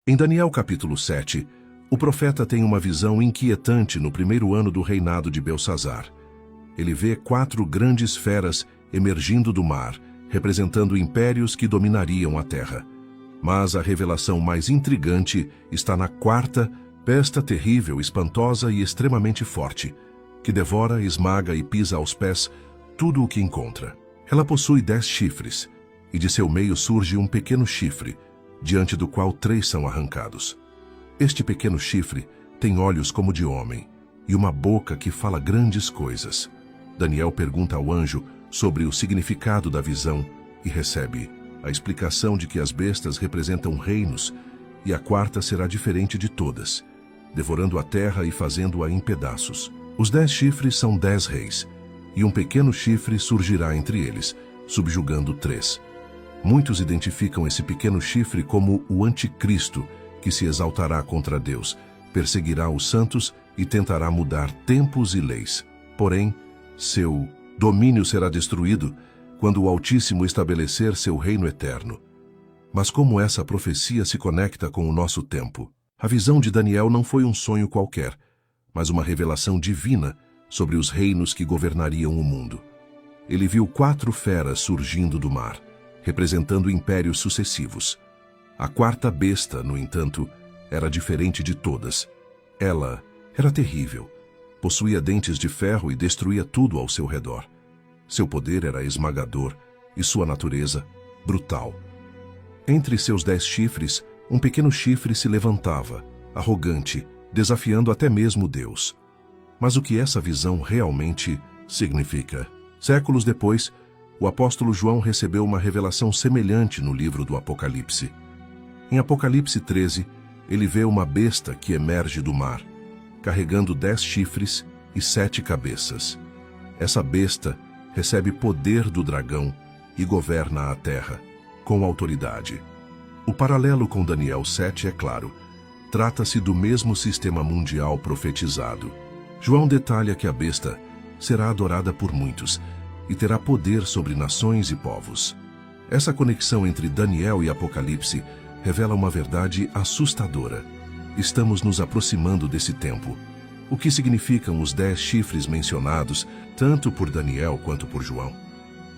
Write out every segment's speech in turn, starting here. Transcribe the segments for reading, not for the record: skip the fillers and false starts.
Em Daniel capítulo 7, o profeta tem uma visão inquietante no primeiro ano do reinado de Belsazar. Ele vê 4 grandes feras emergindo do mar, representando impérios que dominariam a terra. Mas a revelação mais intrigante está na 4ª besta terrível, espantosa e extremamente forte, que devora, esmaga e pisa aos pés tudo o que encontra. Ela possui 10 chifres, e de seu meio surge um pequeno chifre, diante do qual 3 são arrancados. Este pequeno chifre tem olhos como de homem, e uma boca que fala grandes coisas. Daniel pergunta ao anjo sobre o significado da visão e recebe a explicação de que as bestas representam reinos, e a 4ª será diferente de todas, devorando a terra e fazendo-a em pedaços. Os 10 chifres são 10 reis, e um pequeno chifre surgirá entre eles, subjugando 3. Muitos identificam esse pequeno chifre como o anticristo, que se exaltará contra Deus, perseguirá os santos e tentará mudar tempos e leis. Porém, seu domínio será destruído quando o Altíssimo estabelecer seu reino eterno. Mas como essa profecia se conecta com o nosso tempo? A visão de Daniel não foi um sonho qualquer, mas uma revelação divina sobre os reinos que governariam o mundo. Ele viu 4 feras surgindo do mar, representando impérios sucessivos. A 4ª besta, no entanto, era diferente de todas. Ela era terrível, possuía dentes de ferro e destruía tudo ao seu redor. Seu poder era esmagador e sua natureza brutal. Entre seus 10 chifres, um pequeno chifre se levantava, arrogante, desafiando até mesmo Deus. Mas o que essa visão realmente significa? Séculos depois, o apóstolo João recebeu uma revelação semelhante no livro do Apocalipse. Em Apocalipse 13, ele vê uma besta que emerge do mar, carregando 10 chifres e 7 cabeças. Essa besta recebe poder do dragão e governa a terra, com autoridade. O paralelo com Daniel 7 é claro. Trata-se do mesmo sistema mundial profetizado. João detalha que a besta será adorada por muitos e terá poder sobre nações e povos. Essa conexão entre Daniel e Apocalipse revela uma verdade assustadora. Estamos nos aproximando desse tempo. O que significam os 10 chifres mencionados, tanto por Daniel quanto por João?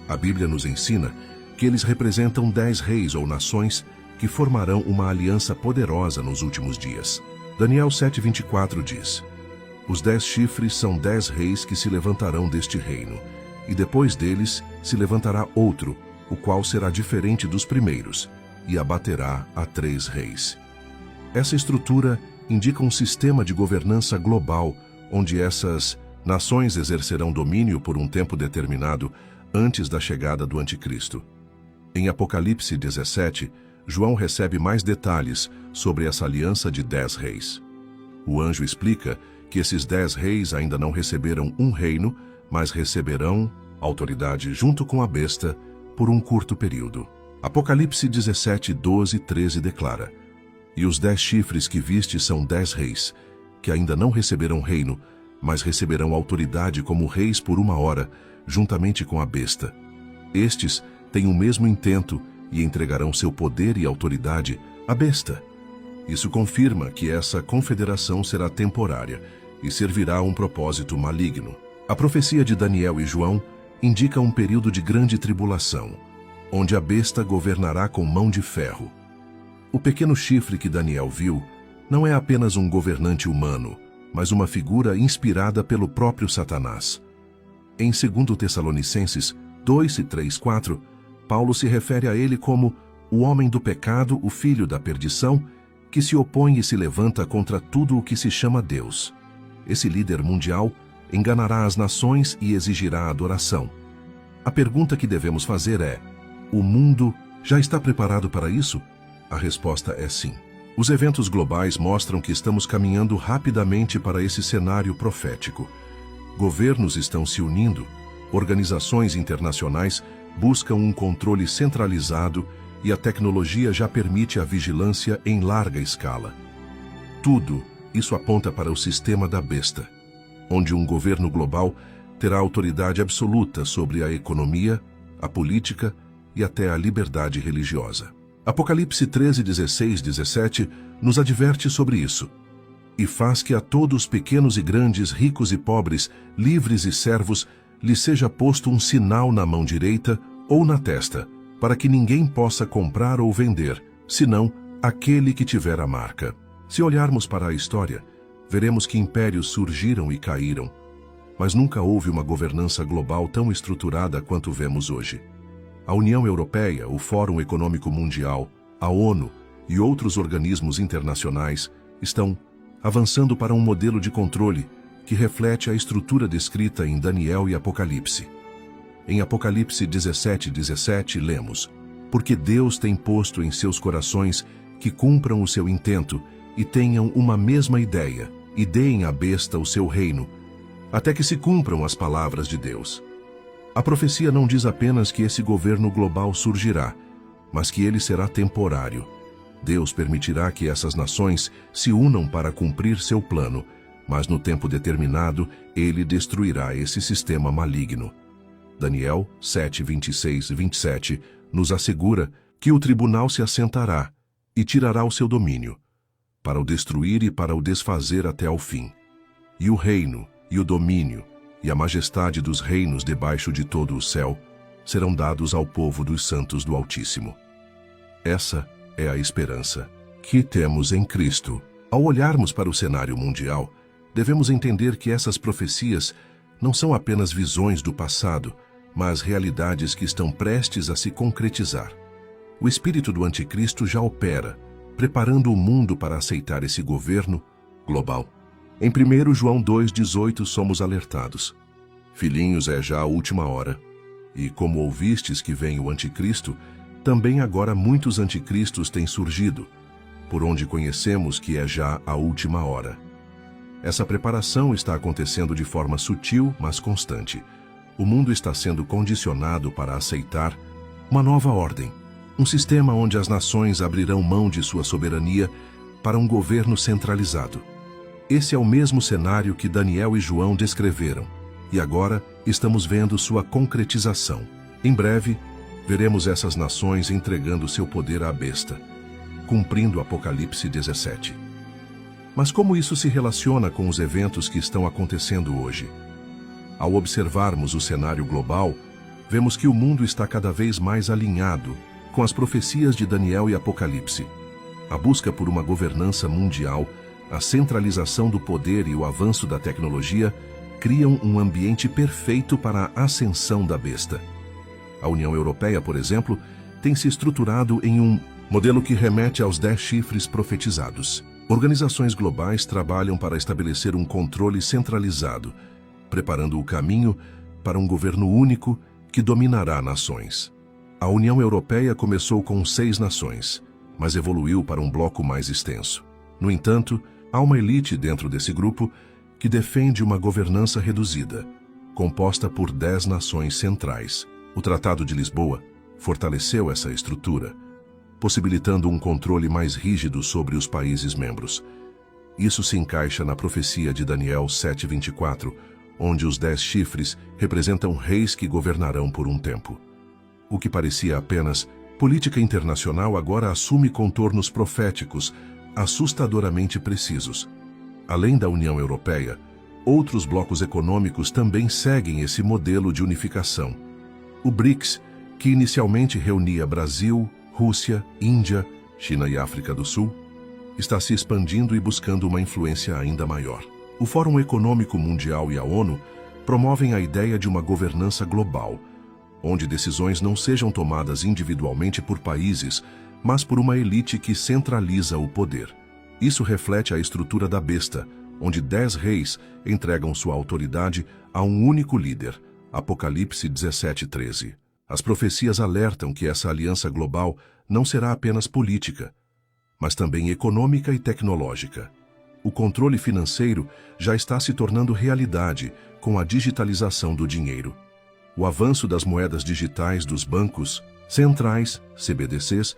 A Bíblia nos ensina que eles representam 10 reis ou nações que formarão uma aliança poderosa nos últimos dias. Daniel 7:24 diz: Os 10 chifres são 10 reis que se levantarão deste reino, e depois deles se levantará outro, o qual será diferente dos primeiros, e abaterá a 3 reis. Essa estrutura indica um sistema de governança global, onde essas nações exercerão domínio por um tempo determinado antes da chegada do Anticristo. Em Apocalipse 17, João recebe mais detalhes sobre essa aliança de 10 reis. O anjo explica que esses 10 reis ainda não receberam um reino, mas receberão autoridade junto com a besta por um curto período. Apocalipse 17, 12 e 13 declara: E os 10 chifres que viste são 10 reis, que ainda não receberam reino, mas receberão autoridade como reis por 1 hora, juntamente com a besta. Estes têm o mesmo intento e entregarão seu poder e autoridade à besta. Isso confirma que essa confederação será temporária e servirá a um propósito maligno. A profecia de Daniel e João indica um período de grande tribulação, onde a besta governará com mão de ferro. O pequeno chifre que Daniel viu não é apenas um governante humano, mas uma figura inspirada pelo próprio Satanás. Em 2 Tessalonicenses 2 e 3, 4, Paulo se refere a ele como o homem do pecado, o filho da perdição, que se opõe e se levanta contra tudo o que se chama Deus. Esse líder mundial enganará as nações e exigirá adoração. A pergunta que devemos fazer é: o mundo já está preparado para isso? A resposta é sim. Os eventos globais mostram que estamos caminhando rapidamente para esse cenário profético. Governos estão se unindo, organizações internacionais buscam um controle centralizado e a tecnologia já permite a vigilância em larga escala. Tudo isso aponta para o sistema da besta, onde um governo global terá autoridade absoluta sobre a economia, a política e até a liberdade religiosa. Apocalipse 13, 16, 17 nos adverte sobre isso. E faz que a todos pequenos e grandes, ricos e pobres, livres e servos, lhe seja posto um sinal na mão direita ou na testa, para que ninguém possa comprar ou vender, senão aquele que tiver a marca. Se olharmos para a história, veremos que impérios surgiram e caíram, mas nunca houve uma governança global tão estruturada quanto vemos hoje. A União Europeia, o Fórum Econômico Mundial, a ONU e outros organismos internacionais estão avançando para um modelo de controle que reflete a estrutura descrita em Daniel e Apocalipse. Em Apocalipse 17, 17, lemos: Porque Deus tem posto em seus corações que cumpram o seu intento e tenham uma mesma ideia, e deem à besta o seu reino, até que se cumpram as palavras de Deus. A profecia não diz apenas que esse governo global surgirá, mas que ele será temporário. Deus permitirá que essas nações se unam para cumprir seu plano, mas no tempo determinado, ele destruirá esse sistema maligno. Daniel 7, 26 e 27 nos assegura que o tribunal se assentará e tirará o seu domínio, para o destruir e para o desfazer até ao fim. E o reino, e o domínio, e a majestade dos reinos debaixo de todo o céu serão dados ao povo dos santos do Altíssimo. Essa é a esperança que temos em Cristo. Ao olharmos para o cenário mundial, devemos entender que essas profecias não são apenas visões do passado, mas realidades que estão prestes a se concretizar. O espírito do anticristo já opera, preparando o mundo para aceitar esse governo global. Em 1 João 2,18 somos alertados: Filhinhos, é já a última hora. E como ouvistes que vem o anticristo, também agora muitos anticristos têm surgido, por onde conhecemos que é já a última hora. Essa preparação está acontecendo de forma sutil, mas constante. O mundo está sendo condicionado para aceitar uma nova ordem, um sistema onde as nações abrirão mão de sua soberania para um governo centralizado. Esse é o mesmo cenário que Daniel e João descreveram, e agora estamos vendo sua concretização. Em breve, veremos essas nações entregando seu poder à besta, cumprindo Apocalipse 17. Mas como isso se relaciona com os eventos que estão acontecendo hoje? Ao observarmos o cenário global, vemos que o mundo está cada vez mais alinhado com as profecias de Daniel e Apocalipse. A busca por uma governança mundial, a centralização do poder e o avanço da tecnologia criam um ambiente perfeito para a ascensão da besta. A União Europeia, por exemplo, tem se estruturado em um modelo que remete aos 10 chifres profetizados. Organizações globais trabalham para estabelecer um controle centralizado, preparando o caminho para um governo único que dominará nações. A União Europeia começou com 6 nações, mas evoluiu para um bloco mais extenso. No entanto, há uma elite dentro desse grupo que defende uma governança reduzida, composta por 10 nações centrais. O Tratado de Lisboa fortaleceu essa estrutura, possibilitando um controle mais rígido sobre os países membros. Isso se encaixa na profecia de Daniel 7:24, onde os 10 chifres representam reis que governarão por um tempo. O que parecia apenas política internacional agora assume contornos proféticos, assustadoramente precisos. Além da União Europeia, outros blocos econômicos também seguem esse modelo de unificação. O BRICS, que inicialmente reunia Brasil, Rússia, Índia, China e África do Sul, está se expandindo e buscando uma influência ainda maior. O Fórum Econômico Mundial e a ONU promovem a ideia de uma governança global, onde decisões não sejam tomadas individualmente por países, mas por uma elite que centraliza o poder. Isso reflete a estrutura da besta, onde 10 reis entregam sua autoridade a um único líder. Apocalipse 17:13. As profecias alertam que essa aliança global não será apenas política, mas também econômica e tecnológica. O controle financeiro já está se tornando realidade com a digitalização do dinheiro. O avanço das moedas digitais dos bancos centrais, CBDCs,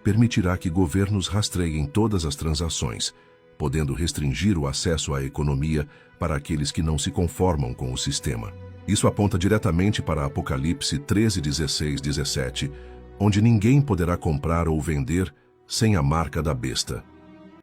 permitirá que governos rastreiem todas as transações, podendo restringir o acesso à economia para aqueles que não se conformam com o sistema. Isso aponta diretamente para Apocalipse 13, 16, 17, onde ninguém poderá comprar ou vender sem a marca da besta.